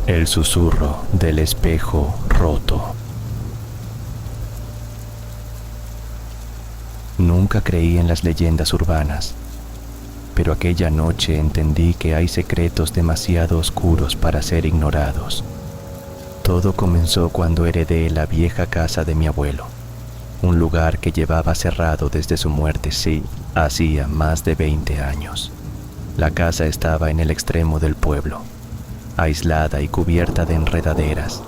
El susurro del espejo roto. Nunca creí en las leyendas urbanas, pero aquella noche entendí que hay secretos demasiado oscuros para ser ignorados. Todo comenzó cuando heredé la vieja casa de mi abuelo, un lugar que llevaba cerrado desde su muerte, hacía más de 20 años. La casa estaba en el extremo del pueblo, aislada y cubierta de enredaderas,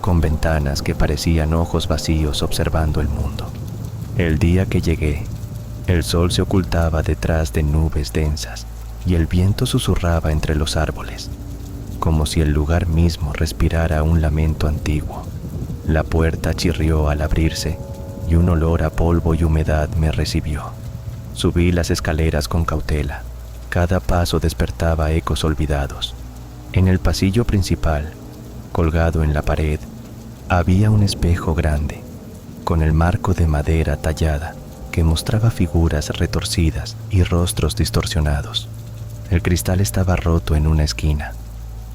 con ventanas que parecían ojos vacíos observando el mundo. El día que llegué, el sol se ocultaba detrás de nubes densas y el viento susurraba entre los árboles, como si el lugar mismo respirara un lamento antiguo. La puerta chirrió al abrirse y un olor a polvo y humedad me recibió. Subí las escaleras con cautela. Cada paso despertaba ecos olvidados. En el pasillo principal, colgado en la pared, había un espejo grande, con el marco de madera tallada que mostraba figuras retorcidas y rostros distorsionados. El cristal estaba roto en una esquina,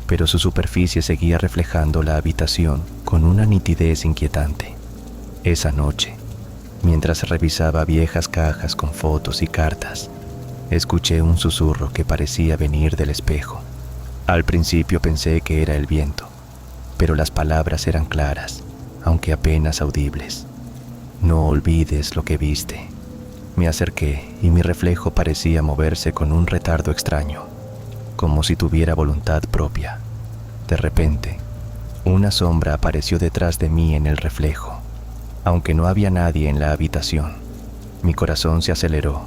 pero su superficie seguía reflejando la habitación con una nitidez inquietante. Esa noche, mientras revisaba viejas cajas con fotos y cartas, escuché un susurro que parecía venir del espejo. Al principio pensé que era el viento, pero las palabras eran claras, aunque apenas audibles. No olvides lo que viste. Me acerqué y mi reflejo parecía moverse con un retardo extraño, como si tuviera voluntad propia. De repente, una sombra apareció detrás de mí en el reflejo. Aunque no había nadie en la habitación, mi corazón se aceleró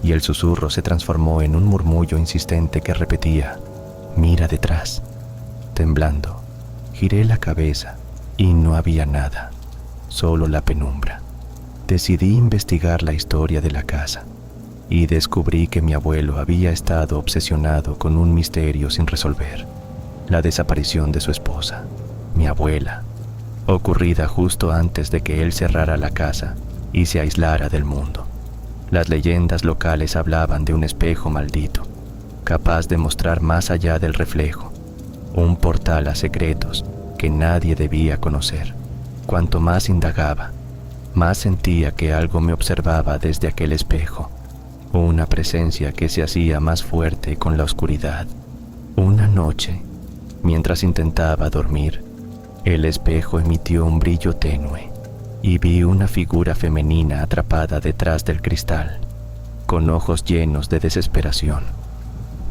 y el susurro se transformó en un murmullo insistente que repetía: «Mira detrás». Temblando, giré la cabeza y no había nada, solo la penumbra. Decidí investigar la historia de la casa y descubrí que mi abuelo había estado obsesionado con un misterio sin resolver: la desaparición de su esposa, mi abuela, ocurrida justo antes de que él cerrara la casa y se aislara del mundo. Las leyendas locales hablaban de un espejo maldito, capaz de mostrar más allá del reflejo, un portal a secretos que nadie debía conocer. Cuanto más indagaba, más sentía que algo me observaba desde aquel espejo, una presencia que se hacía más fuerte con la oscuridad. Una noche, mientras intentaba dormir, el espejo emitió un brillo tenue y vi una figura femenina atrapada detrás del cristal, con ojos llenos de desesperación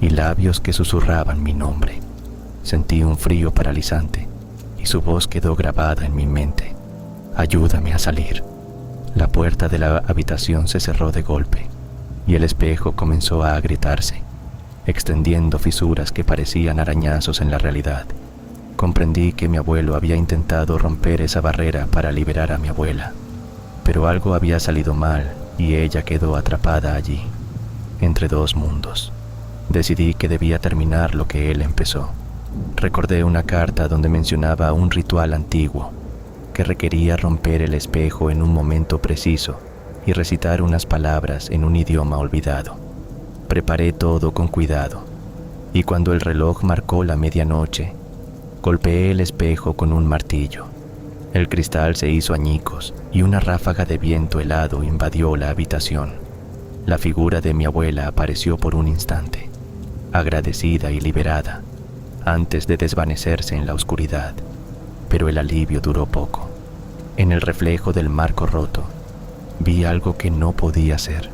y labios que susurraban mi nombre. Sentí un frío paralizante y su voz quedó grabada en mi mente: «Ayúdame a salir». La puerta de la habitación se cerró de golpe y el espejo comenzó a agrietarse, extendiendo fisuras que parecían arañazos en la realidad. Comprendí que mi abuelo había intentado romper esa barrera para liberar a mi abuela, pero algo había salido mal y ella quedó atrapada allí, entre dos mundos. Decidí que debía terminar lo que él empezó. Recordé una carta donde mencionaba un ritual antiguo que requería romper el espejo en un momento preciso y recitar unas palabras en un idioma olvidado. Preparé todo con cuidado y cuando el reloj marcó la medianoche, golpeé el espejo con un martillo. El cristal se hizo añicos y una ráfaga de viento helado invadió la habitación. La figura de mi abuela apareció por un instante, agradecida y liberada, antes de desvanecerse en la oscuridad, pero el alivio duró poco. En el reflejo del marco roto, vi algo que no podía ser,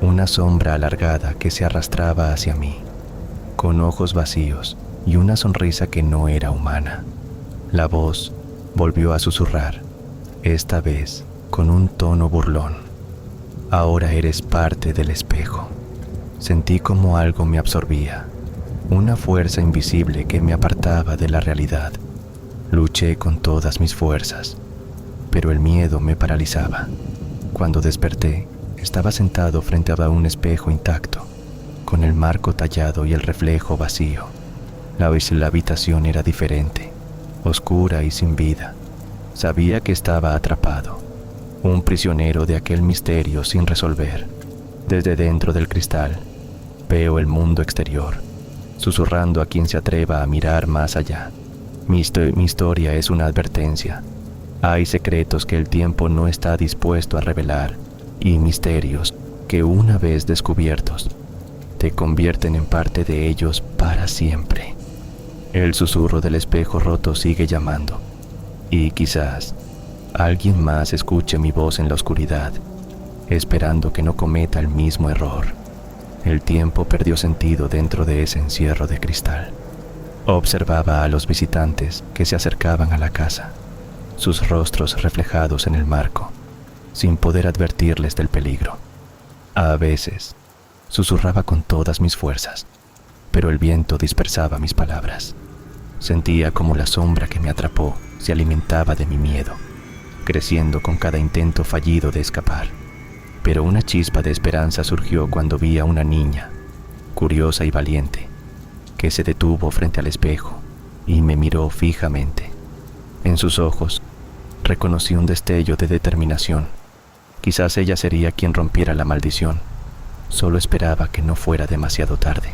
una sombra alargada que se arrastraba hacia mí, con ojos vacíos y una sonrisa que no era humana. La voz volvió a susurrar, esta vez con un tono burlón: «Ahora eres parte del espejo». Sentí como algo me absorbía, una fuerza invisible que me apartaba de la realidad. Luché con todas mis fuerzas, pero el miedo me paralizaba. Cuando desperté, estaba sentado frente a un espejo intacto, con el marco tallado y el reflejo vacío. La habitación era diferente, oscura y sin vida. Sabía que estaba atrapado, un prisionero de aquel misterio sin resolver. Desde dentro del cristal, Veo el mundo exterior, susurrando a quien se atreva a mirar más allá. Mi historia es una advertencia. Hay secretos que el tiempo no está dispuesto a revelar y misterios que una vez descubiertos te convierten en parte de ellos para siempre. El susurro del espejo roto sigue llamando y quizás alguien más escuche mi voz en la oscuridad, esperando que no cometa el mismo error. El tiempo perdió sentido dentro de ese encierro de cristal. Observaba a los visitantes que se acercaban a la casa, sus rostros reflejados en el marco, sin poder advertirles del peligro. A veces, susurraba con todas mis fuerzas, pero el viento dispersaba mis palabras. Sentía como la sombra que me atrapó se alimentaba de mi miedo, creciendo con cada intento fallido de escapar. Pero una chispa de esperanza surgió cuando vi a una niña, curiosa y valiente, que se detuvo frente al espejo y me miró fijamente. En sus ojos reconocí un destello de determinación. Quizás ella sería quien rompiera la maldición. Solo esperaba que no fuera demasiado tarde.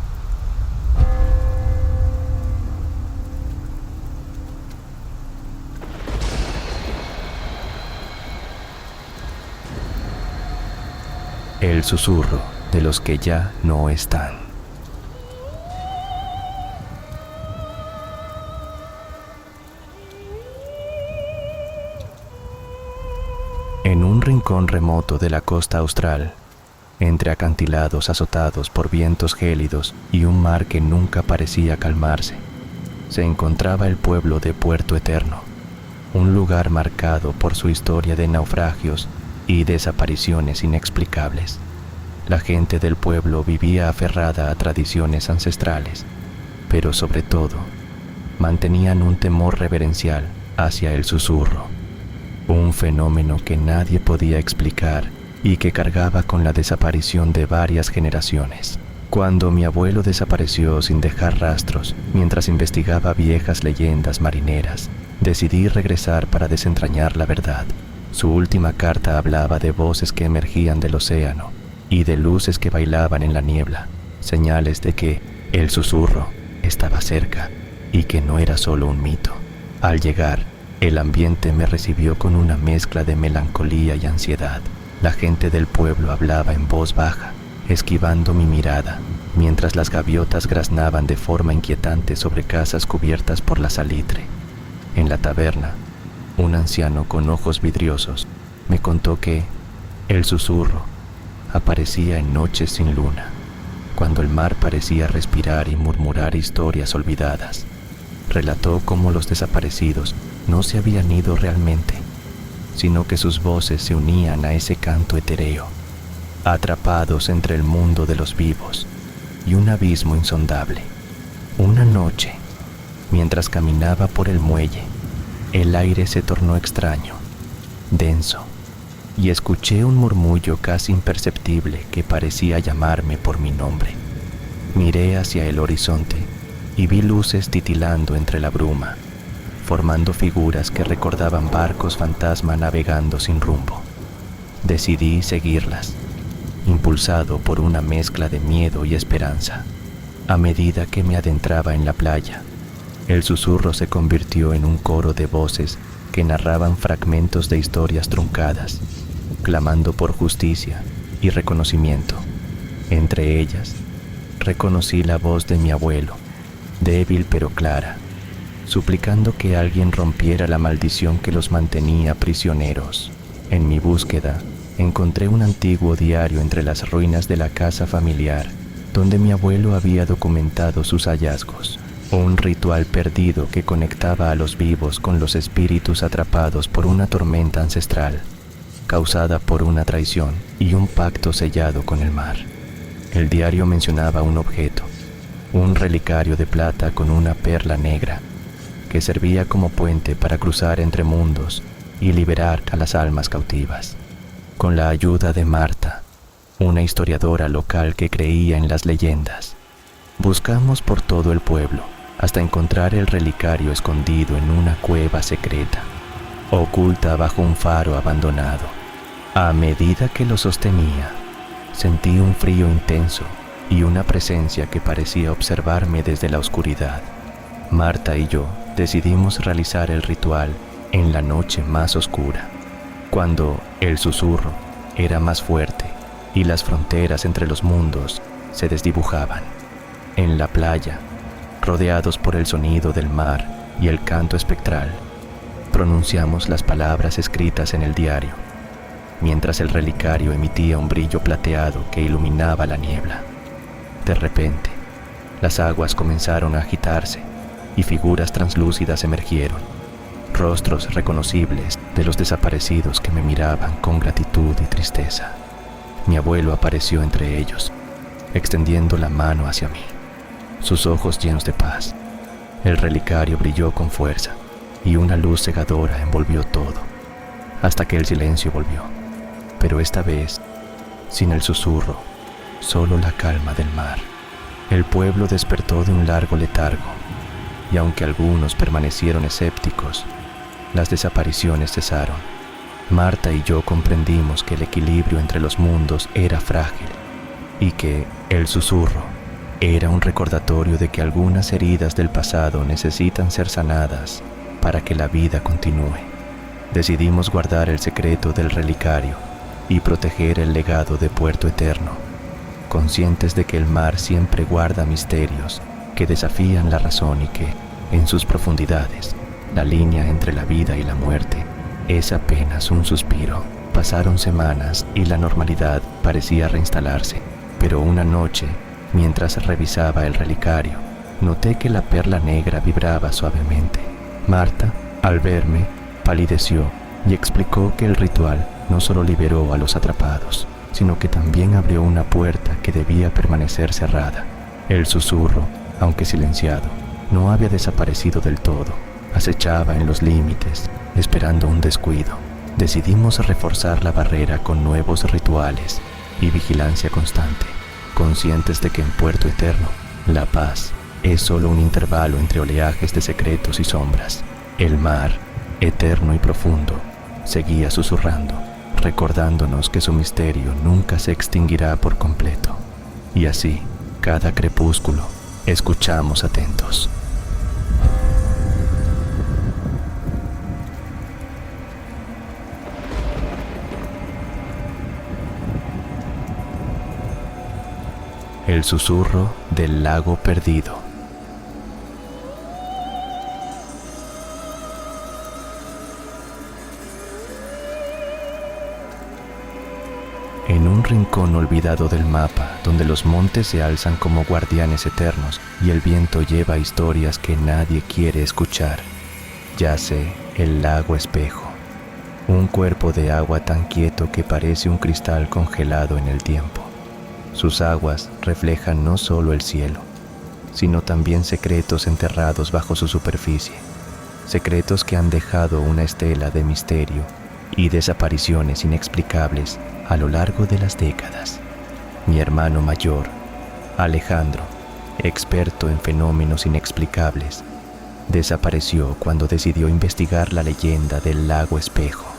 El susurro de los que ya no están. En un rincón remoto de la costa austral, entre acantilados azotados por vientos gélidos y un mar que nunca parecía calmarse, se encontraba el pueblo de Puerto Eterno, un lugar marcado por su historia de naufragios y desapariciones inexplicables. La gente del pueblo vivía aferrada a tradiciones ancestrales, pero sobre todo, mantenían un temor reverencial hacia el susurro, un fenómeno que nadie podía explicar y que cargaba con la desaparición de varias generaciones. Cuando mi abuelo desapareció sin dejar rastros mientras investigaba viejas leyendas marineras, decidí regresar para desentrañar la verdad. Su última carta hablaba de voces que emergían del océano y de luces que bailaban en la niebla, señales de que el susurro estaba cerca y que no era solo un mito. Al llegar, el ambiente me recibió con una mezcla de melancolía y ansiedad. La gente del pueblo hablaba en voz baja, esquivando mi mirada, mientras las gaviotas graznaban de forma inquietante sobre casas cubiertas por la salitre. En la taberna, un anciano con ojos vidriosos me contó que el susurro aparecía en noches sin luna, cuando el mar parecía respirar y murmurar historias olvidadas. Relató cómo los desaparecidos no se habían ido realmente, sino que sus voces se unían a ese canto etéreo, atrapados entre el mundo de los vivos y un abismo insondable. Una noche, mientras caminaba por el muelle, el aire se tornó extraño, denso, y escuché un murmullo casi imperceptible que parecía llamarme por mi nombre. Miré hacia el horizonte y vi luces titilando entre la bruma, formando figuras que recordaban barcos fantasma navegando sin rumbo. Decidí seguirlas, impulsado por una mezcla de miedo y esperanza. A medida que me adentraba en la playa, el susurro se convirtió en un coro de voces que narraban fragmentos de historias truncadas, clamando por justicia y reconocimiento. Entre ellas, reconocí la voz de mi abuelo, débil pero clara, suplicando que alguien rompiera la maldición que los mantenía prisioneros. En mi búsqueda, encontré un antiguo diario entre las ruinas de la casa familiar, donde mi abuelo había documentado sus hallazgos. Un ritual perdido que conectaba a los vivos con los espíritus atrapados por una tormenta ancestral, causada por una traición y un pacto sellado con el mar. El diario mencionaba un objeto, un relicario de plata con una perla negra, que servía como puente para cruzar entre mundos y liberar a las almas cautivas. Con la ayuda de Marta, una historiadora local que creía en las leyendas, buscamos por todo el pueblo hasta encontrar el relicario escondido en una cueva secreta, oculta bajo un faro abandonado. A medida que lo sostenía, sentí un frío intenso y una presencia que parecía observarme desde la oscuridad. Marta y yo decidimos realizar el ritual en la noche más oscura, cuando el susurro era más fuerte y las fronteras entre los mundos se desdibujaban. En la playa, rodeados por el sonido del mar y el canto espectral, pronunciamos las palabras escritas en el diario, mientras el relicario emitía un brillo plateado que iluminaba la niebla. De repente, las aguas comenzaron a agitarse y figuras translúcidas emergieron, rostros reconocibles de los desaparecidos que me miraban con gratitud y tristeza. Mi abuelo apareció entre ellos, extendiendo la mano hacia mí, sus ojos llenos de paz. El relicario brilló con fuerza y una luz cegadora envolvió todo, hasta que el silencio volvió, pero esta vez sin el susurro, solo la calma del mar. El pueblo despertó de un largo letargo, y aunque algunos permanecieron escépticos, las desapariciones cesaron. Marta y yo comprendimos que el equilibrio entre los mundos era frágil y que el susurro era un recordatorio de que algunas heridas del pasado necesitan ser sanadas para que la vida continúe. Decidimos guardar el secreto del relicario y proteger el legado de Puerto Eterno, conscientes de que el mar siempre guarda misterios que desafían la razón y que, en sus profundidades, la línea entre la vida y la muerte es apenas un suspiro. Pasaron semanas y la normalidad parecía reinstalarse, pero una noche, mientras revisaba el relicario, noté que la perla negra vibraba suavemente. Marta, al verme, palideció y explicó que el ritual no solo liberó a los atrapados, sino que también abrió una puerta que debía permanecer cerrada. El susurro, aunque silenciado, no había desaparecido del todo. Acechaba en los límites, esperando un descuido. Decidimos reforzar la barrera con nuevos rituales y vigilancia constante, conscientes de que en Puerto Eterno, la paz es solo un intervalo entre oleajes de secretos y sombras. El mar, eterno y profundo, seguía susurrando, recordándonos que su misterio nunca se extinguirá por completo. Y así, cada crepúsculo, escuchamos atentos. El susurro del lago perdido. En un rincón olvidado del mapa, donde los montes se alzan como guardianes eternos y el viento lleva historias que nadie quiere escuchar, yace el lago espejo, un cuerpo de agua tan quieto que parece un cristal congelado en el tiempo. Sus aguas reflejan no solo el cielo, sino también secretos enterrados bajo su superficie, secretos que han dejado una estela de misterio y desapariciones inexplicables a lo largo de las décadas. Mi hermano mayor, Alejandro, experto en fenómenos inexplicables, desapareció cuando decidió investigar la leyenda del lago espejo,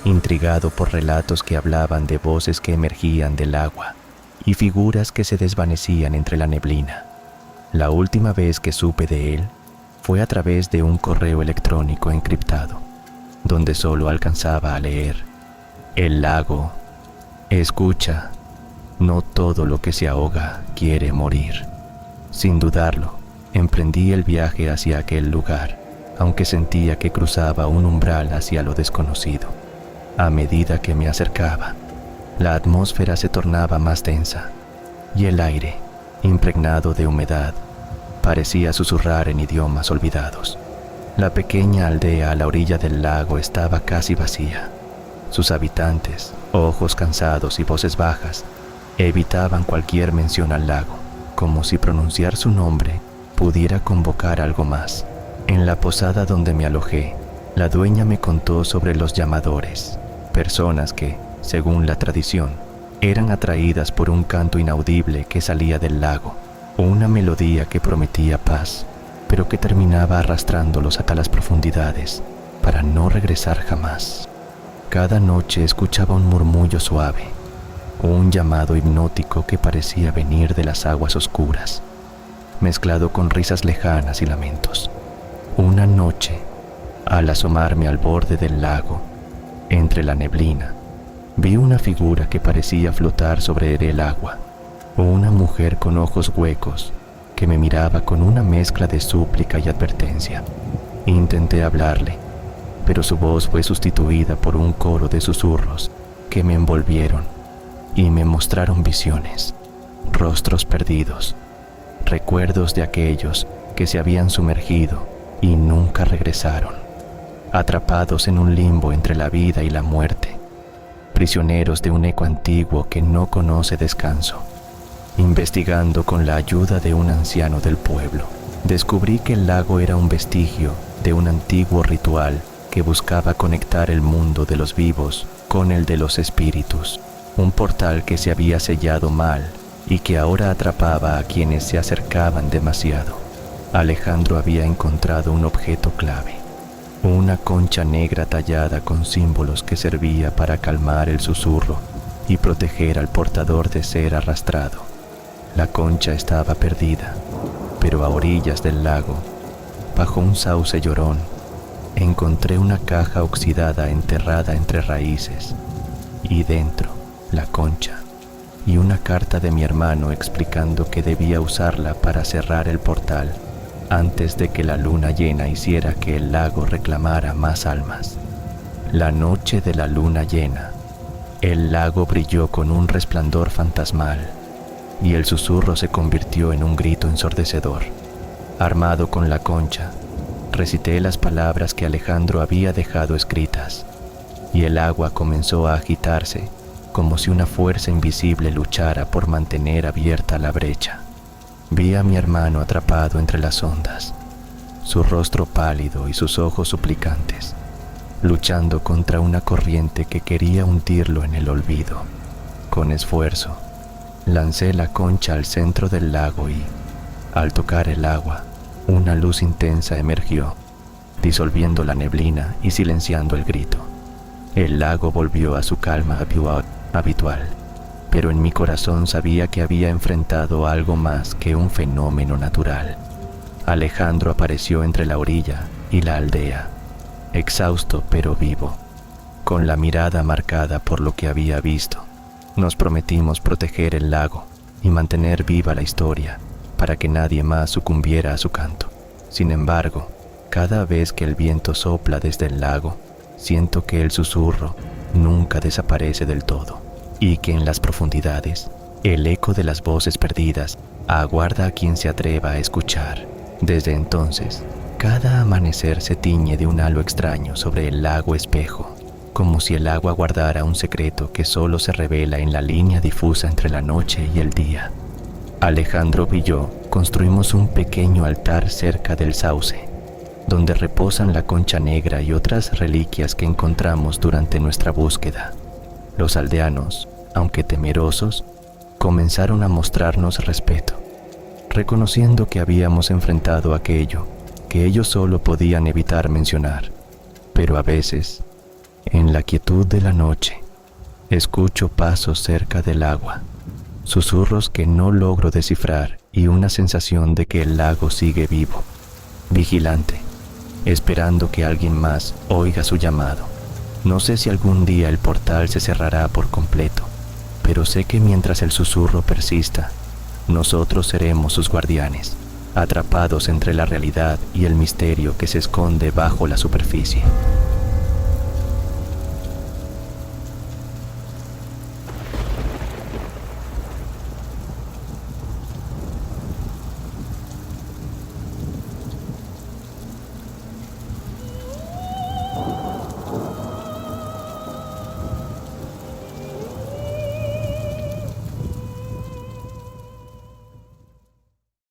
intrigado por relatos que hablaban de voces que emergían del agua y figuras que se desvanecían entre la neblina. La última vez que supe de él fue a través de un correo electrónico encriptado, donde solo alcanzaba a leer: el lago, escucha, no todo lo que se ahoga quiere morir. Sin dudarlo, emprendí el viaje hacia aquel lugar, aunque sentía que cruzaba un umbral hacia lo desconocido. A medida que me acercaba, la atmósfera se tornaba más densa y el aire, impregnado de humedad, parecía susurrar en idiomas olvidados. La pequeña aldea a la orilla del lago estaba casi vacía. Sus habitantes, ojos cansados y voces bajas, evitaban cualquier mención al lago, como si pronunciar su nombre pudiera convocar algo más. En la posada donde me alojé, la dueña me contó sobre los llamadores, personas que, según la tradición, eran atraídas por un canto inaudible que salía del lago, una melodía que prometía paz, pero que terminaba arrastrándolos hasta las profundidades para no regresar jamás. Cada noche escuchaba un murmullo suave, un llamado hipnótico que parecía venir de las aguas oscuras, mezclado con risas lejanas y lamentos. Una noche, al asomarme al borde del lago, entre la neblina, vi una figura que parecía flotar sobre el agua, una mujer con ojos huecos que me miraba con una mezcla de súplica y advertencia. Intenté hablarle, pero su voz fue sustituida por un coro de susurros que me envolvieron y me mostraron visiones, rostros perdidos, recuerdos de aquellos que se habían sumergido y nunca regresaron, atrapados en un limbo entre la vida y la muerte, prisioneros de un eco antiguo que no conoce descanso. Investigando con la ayuda de un anciano del pueblo, descubrí que el lago era un vestigio de un antiguo ritual que buscaba conectar el mundo de los vivos con el de los espíritus, un portal que se había sellado mal y que ahora atrapaba a quienes se acercaban demasiado. Alejandro había encontrado un objeto clave, una concha negra tallada con símbolos que servía para calmar el susurro y proteger al portador de ser arrastrado. La concha estaba perdida, pero a orillas del lago, bajo un sauce llorón, encontré una caja oxidada enterrada entre raíces, y dentro, la concha, y una carta de mi hermano explicando que debía usarla para cerrar el portal antes de que la luna llena hiciera que el lago reclamara más almas. La noche de la luna llena, el lago brilló con un resplandor fantasmal, y el susurro se convirtió en un grito ensordecedor. Armado con la concha, recité las palabras que Alejandro había dejado escritas, y el agua comenzó a agitarse como si una fuerza invisible luchara por mantener abierta la brecha. Vi a mi hermano atrapado entre las ondas, su rostro pálido y sus ojos suplicantes, luchando contra una corriente que quería hundirlo en el olvido. Con esfuerzo, lancé la concha al centro del lago y, al tocar el agua, una luz intensa emergió, disolviendo la neblina y silenciando el grito. El lago volvió a su calma habitual, pero en mi corazón sabía que había enfrentado algo más que un fenómeno natural. Alejandro apareció entre la orilla y la aldea, exhausto pero vivo, con la mirada marcada por lo que había visto. Nos prometimos proteger el lago y mantener viva la historia para que nadie más sucumbiera a su canto. Sin embargo, cada vez que el viento sopla desde el lago, siento que el susurro nunca desaparece del todo y que en las profundidades, el eco de las voces perdidas aguarda a quien se atreva a escuchar. Desde entonces, cada amanecer se tiñe de un halo extraño sobre el lago espejo, como si el agua guardara un secreto que solo se revela en la línea difusa entre la noche y el día. Alejandro y yo construimos un pequeño altar cerca del sauce, donde reposan la concha negra y otras reliquias que encontramos durante nuestra búsqueda. Los aldeanos, aunque temerosos, comenzaron a mostrarnos respeto, reconociendo que habíamos enfrentado aquello que ellos solo podían evitar mencionar. Pero a veces, en la quietud de la noche, escucho pasos cerca del agua, susurros que no logro descifrar y una sensación de que el lago sigue vivo, vigilante, esperando que alguien más oiga su llamado. No sé si algún día el portal se cerrará por completo, pero sé que mientras el susurro persista, nosotros seremos sus guardianes, atrapados entre la realidad y el misterio que se esconde bajo la superficie.